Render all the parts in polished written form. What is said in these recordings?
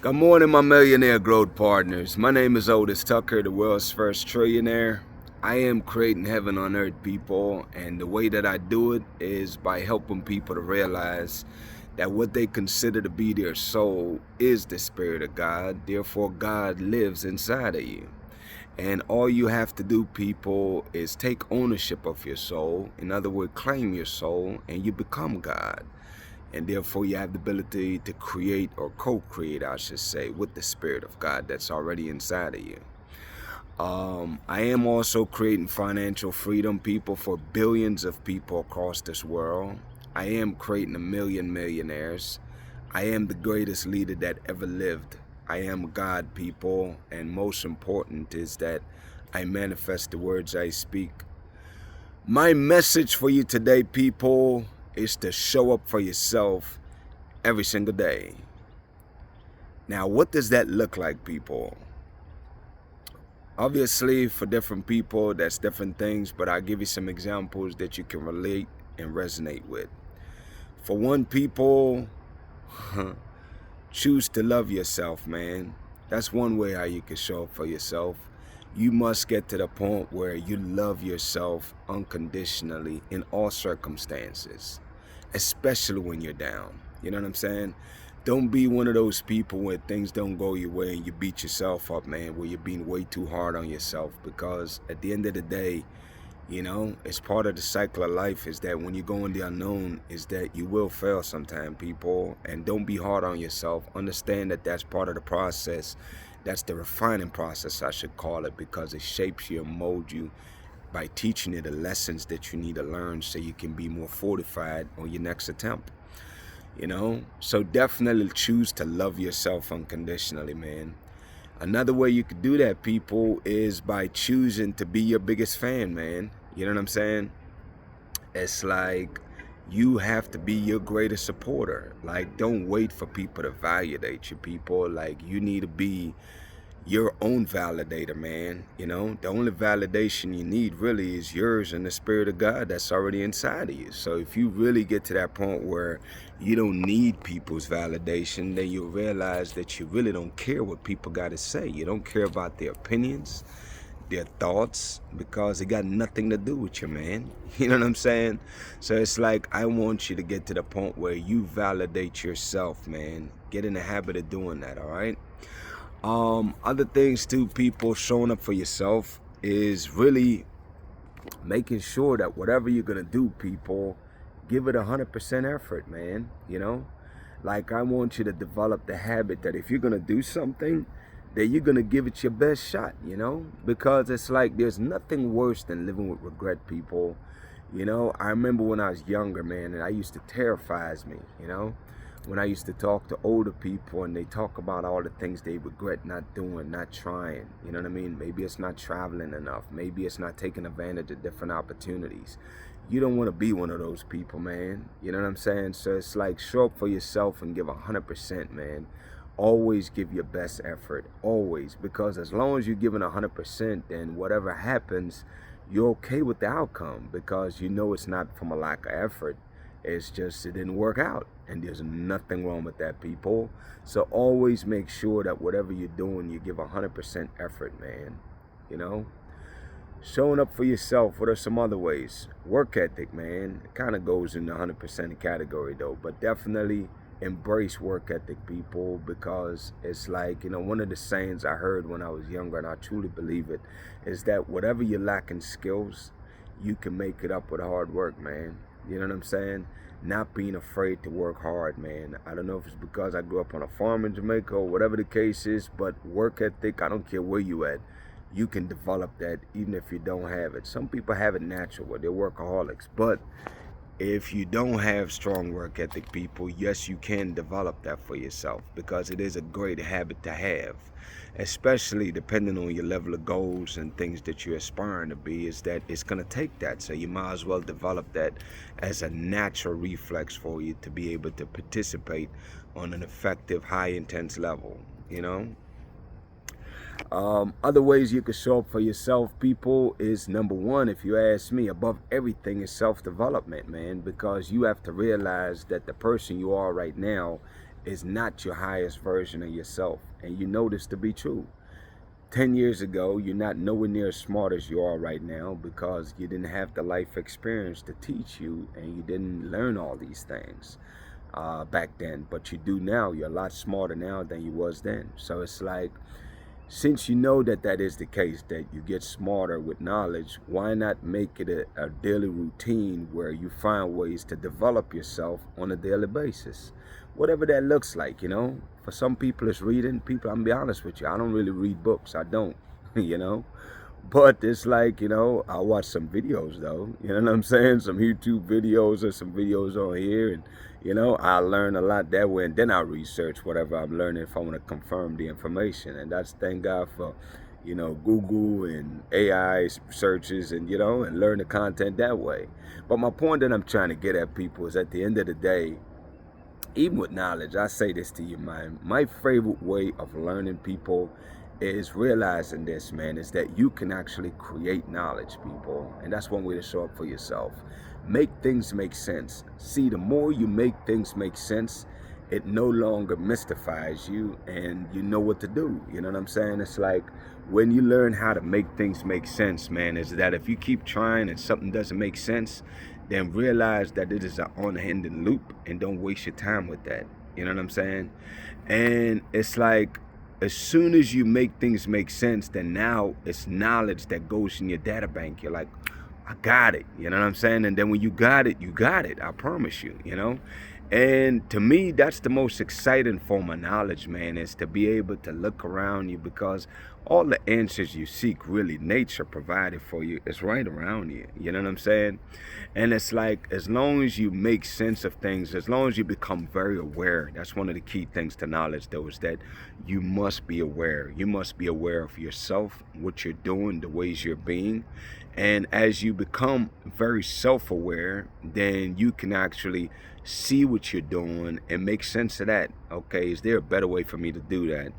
Good morning, my millionaire growth partners. My name is Otis Tucker, the world's first trillionaire. I am creating heaven on earth, people, and the way that I do it is by helping people to realize that what they consider to be their soul is the Spirit of God. Therefore, God lives inside of you. And all you have to do, people, is take ownership of your soul. In other words, claim your soul, and you become God. And therefore you have the ability to create, or co-create, I should say, with the Spirit of God that's already inside of you. I am also creating financial freedom, people, for billions of people across this world. I am creating 1,000,000 millionaires. I am the greatest leader that ever lived. I am God, people, and most important is that I manifest the words I speak. My message for you today, people, is to show up for yourself every single day. Now, what does that look like, people? Obviously, for different people, that's different things, but I'll give you some examples that you can relate and resonate with. For one, people, choose to love yourself, man. That's one way how you can show up for yourself. You must get to the point where you love yourself unconditionally in all circumstances, especially when you're down. You know what I'm saying? Don't be one of those people where things don't go your way and you beat yourself up, man, where you're being way too hard on yourself, because at the end of the day, you know, it's part of the cycle of life is that when you go in the unknown is that you will fail sometime, people, and don't be hard on yourself. Understand that that's part of the process. That's the refining process, I should call it, because it shapes you and molds you by teaching you the lessons that you need to learn so you can be more fortified on your next attempt. You know, so definitely choose to love yourself unconditionally, man. Another way you could do that, people, is by choosing to be your biggest fan, man. You know what I'm saying? It's like you have to be your greatest supporter. Like, don't wait for people to validate you, people. Like, you need to be your own validator, man. You know, the only validation you need really is yours and the Spirit of God that's already inside of you. So if you really get to that point where you don't need people's validation, then you'll realize that you really don't care what people got to say. You don't care about their opinions, their thoughts, because it got nothing to do with you, man. You know what I'm saying? So it's like, I want you to get to the point where you validate yourself, man. Get in the habit of doing that, all right? Other things too, people, showing up for yourself is really making sure that whatever you're gonna do, people, give it 100% effort, man. You know, like, I want you to develop the habit that if you're gonna do something, that you're gonna give it your best shot, you know, because it's like there's nothing worse than living with regret, people. You know, I remember when I was younger, man, and I used to terrifies me, you know, when I used to talk to older people and they talk about all the things they regret not doing, not trying. You know what I mean? Maybe it's not traveling enough. Maybe it's not taking advantage of different opportunities. You don't want to be one of those people, man. You know what I'm saying? So it's like, show up for yourself and give 100%, man. Always give your best effort, always, because as long as you're giving 100%, then whatever happens, you're okay with the outcome, because you know it's not from a lack of effort. It's just it didn't work out, and there's nothing wrong with that, people. So always make sure that whatever you're doing, you give 100% effort, man. You know, showing up for yourself. What are some other ways? Work ethic, man. It kind of goes in the 100% category though, but definitely embrace work ethic, people, because it's like, you know, one of the sayings I heard when I was younger, and I truly believe it, is that whatever you lack in skills, you can make it up with hard work, man. You know what I'm saying? Not being afraid to work hard, man. I don't know if it's because I grew up on a farm in Jamaica or whatever the case is, but work ethic, I don't care where you at, you can develop that even if you don't have it. Some people have it natural where they're workaholics, but if you don't have strong work ethic, people, yes, you can develop that for yourself, because it is a great habit to have, especially depending on your level of goals and things that you're aspiring to be, is that it's going to take that. So you might as well develop that as a natural reflex for you to be able to participate on an effective, high intense level, you know? Other ways you can show up for yourself, people, is number one, if you ask me, above everything, is self-development, man, because you have to realize that the person you are right now is not your highest version of yourself. And you know this to be true. 10 years ago, you're not nowhere near as smart as you are right now because you didn't have the life experience to teach you and you didn't learn all these things back then. But you do now. You're a lot smarter now than you was then. So it's like, since you know that that is the case, that you get smarter with knowledge, why not make it a daily routine where you find ways to develop yourself on a daily basis? Whatever that looks like, you know. For some people, it's reading. People, I'm gonna be honest with you, I don't really read books. I don't, you know. But it's like, you know, I watch some videos though, you know what I'm saying? Some YouTube videos or some videos on here. And, you know, I learn a lot that way. And then I research whatever I'm learning if I want to confirm the information. And that's, thank God for, you know, Google and AI searches and, you know, and learn the content that way. But my point that I'm trying to get at, people, is at the end of the day, even with knowledge, I say this to you, man. My favorite way of learning, people, is realizing this, man, is that you can actually create knowledge, people. And that's one way to show up for yourself. Make things make sense. See, the more you make things make sense, it no longer mystifies you and you know what to do. You know what I'm saying? It's like when you learn how to make things make sense, man, is that if you keep trying and something doesn't make sense, then realize that it is an unending loop and don't waste your time with that. You know what I'm saying? And it's like, as soon as you make things make sense, then now it's knowledge that goes in your data bank. You're like, I got it. You know what I'm saying? And then when you got it, you got it. I promise you, you know? And to me, that's the most exciting form of knowledge, man, is to be able to look around you, because all the answers you seek, really, nature provided for you. It's right around you. You know what I'm saying? And it's like, as long as you make sense of things, as long as you become very aware, that's one of the key things to knowledge, though, is that you must be aware. You must be aware of yourself, what you're doing, the ways you're being. And as you become very self-aware, then you can actually see what you're doing and make sense of that. Okay, is there a better way for me to do that?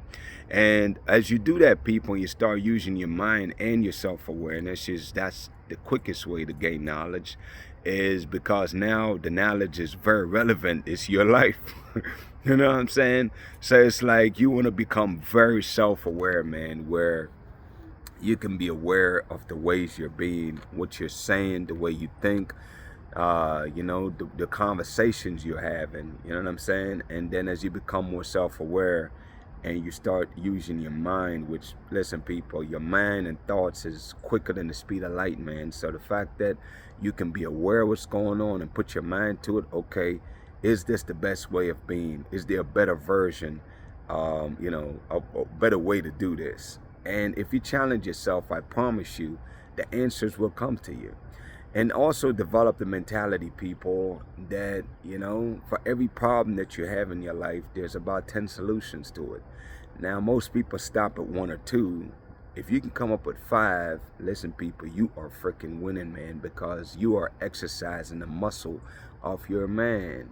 And as you do that, people, you start using your mind and your self-awareness, that's the quickest way to gain knowledge, is because now the knowledge is very relevant. It's your life. You know what I'm saying? So it's like you want to become very self-aware, man, where you can be aware of the ways you're being, what you're saying, the way you think, you know, the conversations you're having, you know what I'm saying? And then as you become more self-aware and you start using your mind, which, listen, people, your mind and thoughts is quicker than the speed of light, man. So the fact that you can be aware of what's going on and put your mind to it, okay, is this the best way of being? Is there a better version, you know, a better way to do this? And if you challenge yourself, I promise you, the answers will come to you. And also develop the mentality, people, that, you know, for every problem that you have in your life, there's about 10 solutions to it. Now, most people stop at 1 or 2. If you can come up with 5, listen, people, you are freaking winning, man, because you are exercising the muscle of your man.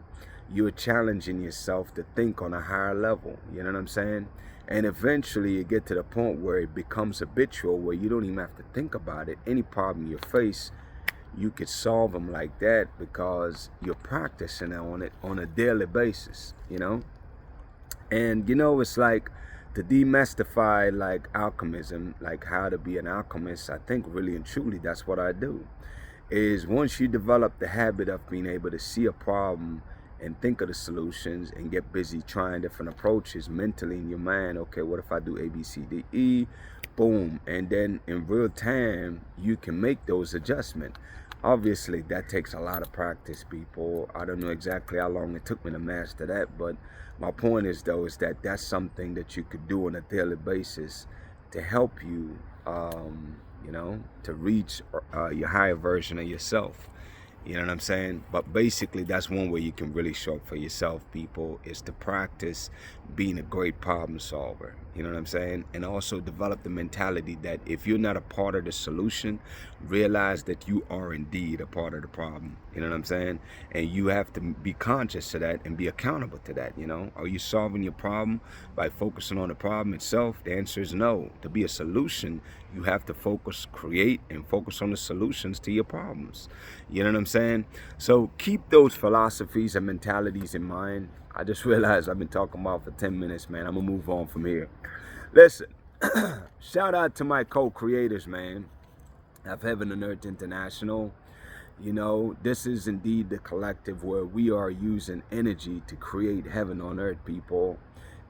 You're challenging yourself to think on a higher level. You know what I'm saying? And eventually you get to the point where it becomes habitual, where you don't even have to think about it. Any problem you face, you could solve them like that because you're practicing on it on a daily basis, you know? And, you know, it's like, to demystify like alchemism, like how to be an alchemist, I think really and truly that's what I do, is once you develop the habit of being able to see a problem and think of the solutions and get busy trying different approaches mentally in your mind. Okay, what if I do A, B, C, D, E? Boom. And then in real time, you can make those adjustments. Obviously, that takes a lot of practice, people. I don't know exactly how long it took me to master that, but my point is, though, is that that's something that you could do on a daily basis to help you, you know, to reach your higher version of yourself. You know what I'm saying? But basically, that's one way you can really show up for yourself, people, is to practice being a great problem solver. You know what I'm saying? And also develop the mentality that if you're not a part of the solution, realize that you are indeed a part of the problem. You know what I'm saying? And you have to be conscious of that and be accountable to that, you know? Are you solving your problem by focusing on the problem itself? The answer is no. To be a solution, You have to focus, create, and focus on the solutions to your problems. You know what I'm saying? So keep those philosophies and mentalities in mind. I just realized I've been talking about for 10 minutes, man. I'm going to move on from here. Listen, shout out to my co-creators, man, of Heaven and Earth International. You know, this is indeed the collective where we are using energy to create heaven on earth, people.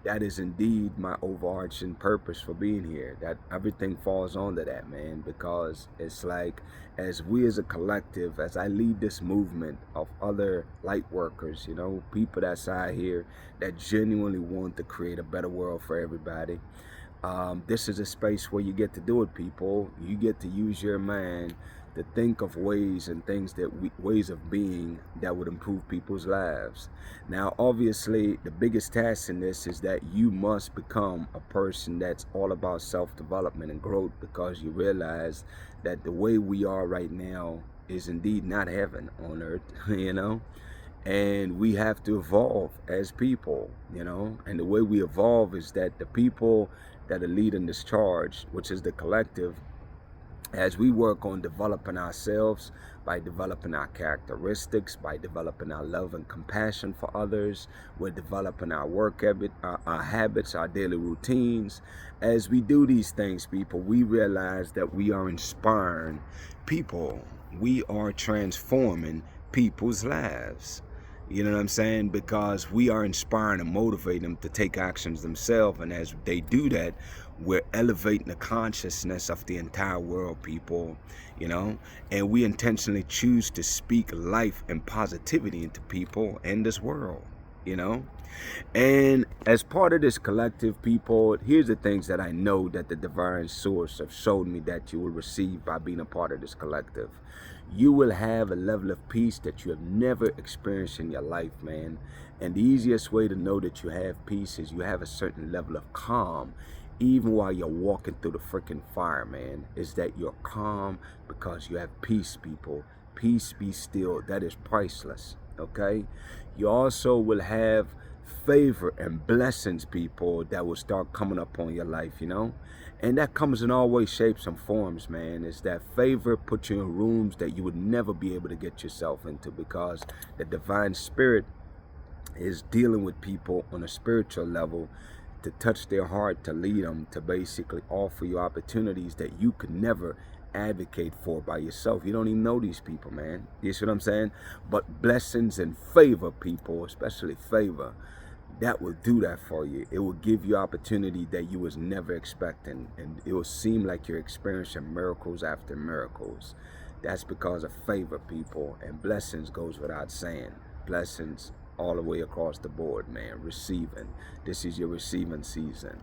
That is indeed my overarching purpose for being here. That everything falls onto that, man, because it's like, as we as a collective, as I lead this movement of other light workers, you know, people that's out here that genuinely want to create a better world for everybody. This is a space where you get to do it, people. You get to use your mind to think of ways and things ways of being that would improve people's lives. Now, obviously, the biggest task in this is that you must become a person that's all about self-development and growth, because you realize that the way we are right now is indeed not heaven on earth, you know? And we have to evolve as people, you know? And the way we evolve is that the people that are leading this charge, which is the collective, as we work on developing ourselves by developing our characteristics, by developing our love and compassion for others, we're developing our work habit, our habits, our daily routines. As we do these things, people, we realize that we are inspiring people. We are transforming people's lives. You know what I'm saying? Because we are inspiring and motivating them to take actions themselves. And as they do that, we're elevating the consciousness of the entire world, people, you know? And we intentionally choose to speak life and positivity into people and this world, you know? And as part of this collective, people, here's the things that I know that the divine source have showed me that you will receive by being a part of this collective. You will have a level of peace that you have never experienced in your life, man. And the easiest way to know that you have peace is you have a certain level of calm. Even while you're walking through the freaking fire, man, is that you're calm because you have peace, people. Peace, be still. That is priceless, okay? You also will have favor and blessings, people, that will start coming up on your life, you know? And that comes in all ways, shapes, and forms, man. Is that favor puts you in rooms that you would never be able to get yourself into, because the divine spirit is dealing with people on a spiritual level to touch their heart, to lead them, to basically offer you opportunities that you could never advocate for by yourself. You don't even know these people, man. You see what I'm saying? But blessings and favor, people, especially favor, that will do that for you. It will give you opportunity that you was never expecting, and it will seem like you're experiencing miracles after miracles. That's because of favor, people, and blessings goes without saying. Blessings all the way across the board, man. Receiving. This is your receiving season.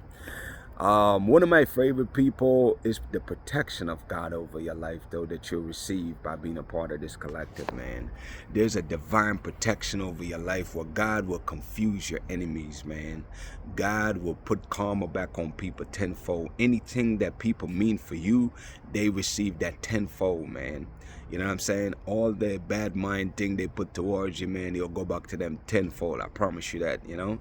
One of my favorite people is the protection of God over your life, though, that you'll receive by being a part of this collective, man. There's a divine protection over your life where God will confuse your enemies, man. God will put karma back on people tenfold. Anything that people mean for you, they receive that tenfold, man. You know what I'm saying? All the bad mind thing they put towards you, man, it'll go back to them tenfold. I promise you that, you know?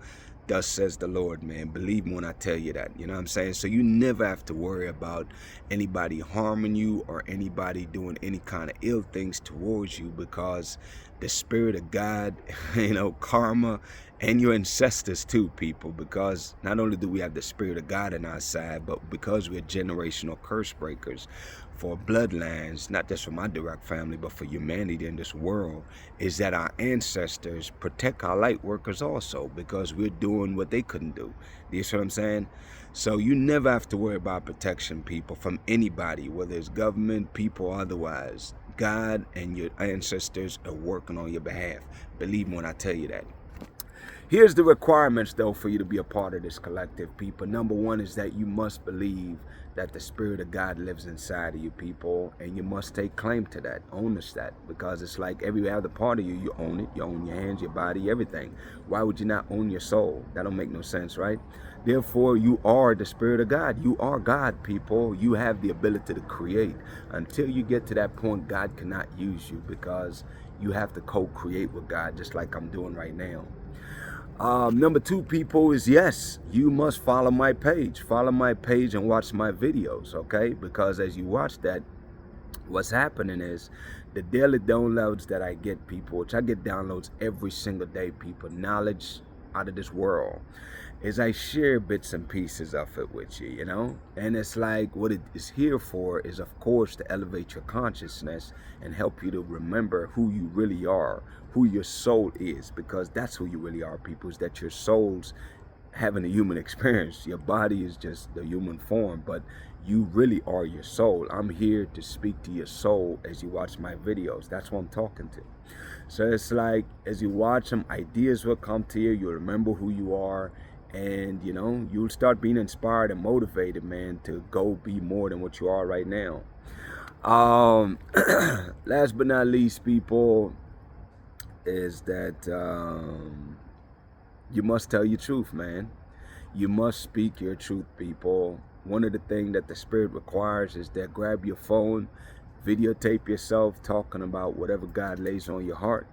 Thus says the Lord, man. Believe me when I tell you that. You know what I'm saying? So you never have to worry about anybody harming you or anybody doing any kind of ill things towards you, because the spirit of God, you know, karma, and your ancestors too, people, because not only do we have the spirit of God on our side, but because we're generational curse breakers for bloodlines, not just for my direct family, but for humanity in this world, is that our ancestors protect our light workers also, because we're doing what they couldn't do. You see what I'm saying? So you never have to worry about protection, people, from anybody, whether it's government, people, or otherwise. God and your ancestors are working on your behalf. Believe me when I tell you that. Here's the requirements, though, for you to be a part of this collective, people. Number one is that you must believe that the Spirit of God lives inside of you, people, and you must take claim to that, own that, because it's like every other part of you, you own it. You own your hands, your body, everything. Why would you not own your soul? That don't make no sense, right? Therefore, you are the Spirit of God. You are God, people. You have the ability to create. Until you get to that point, God cannot use you, because you have to co-create with God, just like I'm doing right now. Number two, people, is yes, you must follow my page. Follow my page and watch my videos, okay? Because as you watch that, what's happening is the daily downloads that I get, people, which I get downloads every single day, people, knowledge out of this world, is I share bits and pieces of it with you, you know? And it's like what it is here for is, of course, to elevate your consciousness and help you to remember who you really are, who your soul is, because that's who you really are, people, is that your soul's having a human experience. Your body is just the human form, but you really are your soul. I'm here to speak to your soul as you watch my videos. That's what I'm talking to. So it's like, as you watch them, ideas will come to you. You'll remember who you are, and you know, you'll start being inspired and motivated, man, to go be more than what you are right now. Last but not least, people, is that you must tell your truth, man. You must speak your truth, people. One of the things that the Spirit requires is that grab your phone, videotape yourself talking about whatever God lays on your heart,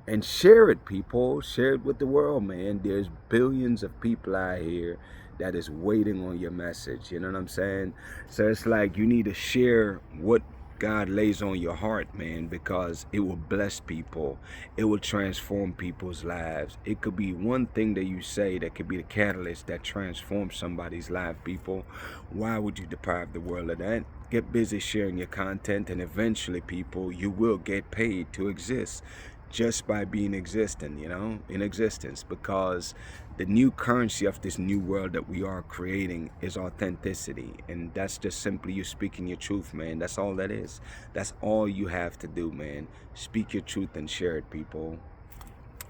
and share it, people. Share it with the world, man. There's billions of people out here that is waiting on your message. You know what I'm saying? So it's like you need to share what God lays on your heart, man, because it will bless people. It will transform people's lives. It could be one thing that you say that could be the catalyst that transforms somebody's life, people. Why would you deprive the world of that? Get busy sharing your content, and eventually, people, you will get paid to exist just by being existent, you know, in existence, because the new currency of this new world that we are creating is authenticity, and that's just simply you speaking your truth, man. That's all that is. That's all you have to do, man. Speak your truth and share it, people.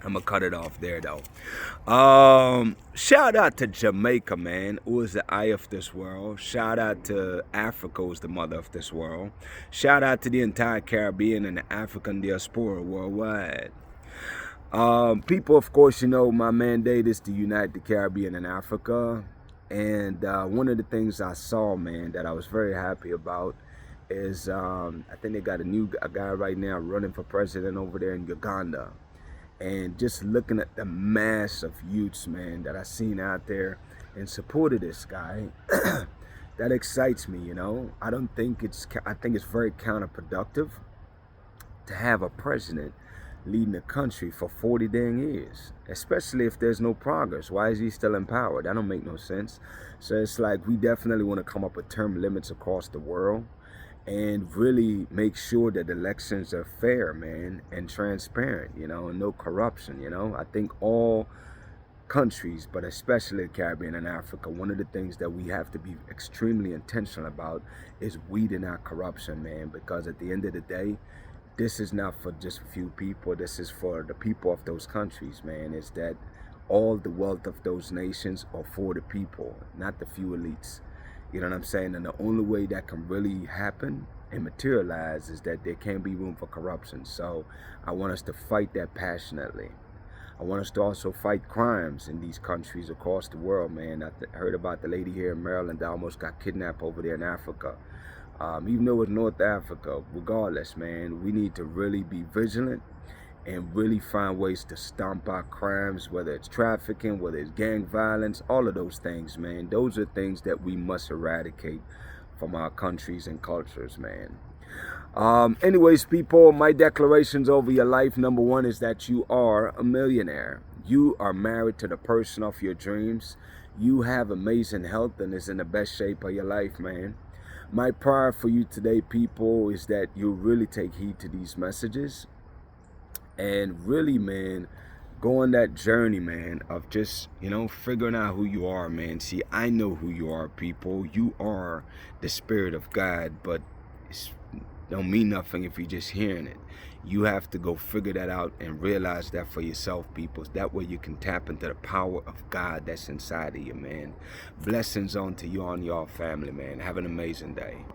I'm gonna cut it off there, though. Shout out to Jamaica, man, who is the eye of this world. Shout out to Africa, who's the mother of this world. Shout out to the entire Caribbean and the African diaspora worldwide. People, of course, you know, my mandate is to unite the Caribbean and Africa. And one of the things I saw, man, that I was very happy about is I think they got a guy right now running for president over there in Uganda. And just looking at the mass of youths, man, that I seen out there in support of this guy, that excites me, you know. I think it's very counterproductive to have a president leading the country for 40 dang years, especially if there's no progress. Why is he still in power? That don't make no sense. So it's like we definitely want to come up with term limits across the world and really make sure that elections are fair, man, and transparent, you know, and no corruption, you know. I think all countries, but especially the Caribbean and Africa, one of the things that we have to be extremely intentional about is weeding out corruption, man, because at the end of the day, this is not for just a few people. This is for the people of those countries, man. Is that all the wealth of those nations are for the people, not the few elites. You know what I'm saying? And the only way that can really happen and materialize is that there can't be room for corruption. So I want us to fight that passionately. I want us to also fight crimes in these countries across the world, man. I heard about the lady here in Maryland that almost got kidnapped over there in Africa. Even though it's North Africa, regardless, man, we need to really be vigilant and really find ways to stomp out crimes, whether it's trafficking, whether it's gang violence, all of those things, man. Those are things that we must eradicate from our countries and cultures, man. Anyways, people, my declarations over your life, number one, is that you are a millionaire. You are married to the person of your dreams. You have amazing health and is in the best shape of your life, man. My prayer for you today, people, is that you really take heed to these messages and really, man, go on that journey, man, of just, you know, figuring out who you are, man. See, I know who you are, people. You are the Spirit of God, but it don't mean nothing if you're just hearing it. You have to go figure that out and realize that for yourself, people. That way you can tap into the power of God that's inside of you, man. Blessings on to you and your family, man. Have an amazing day.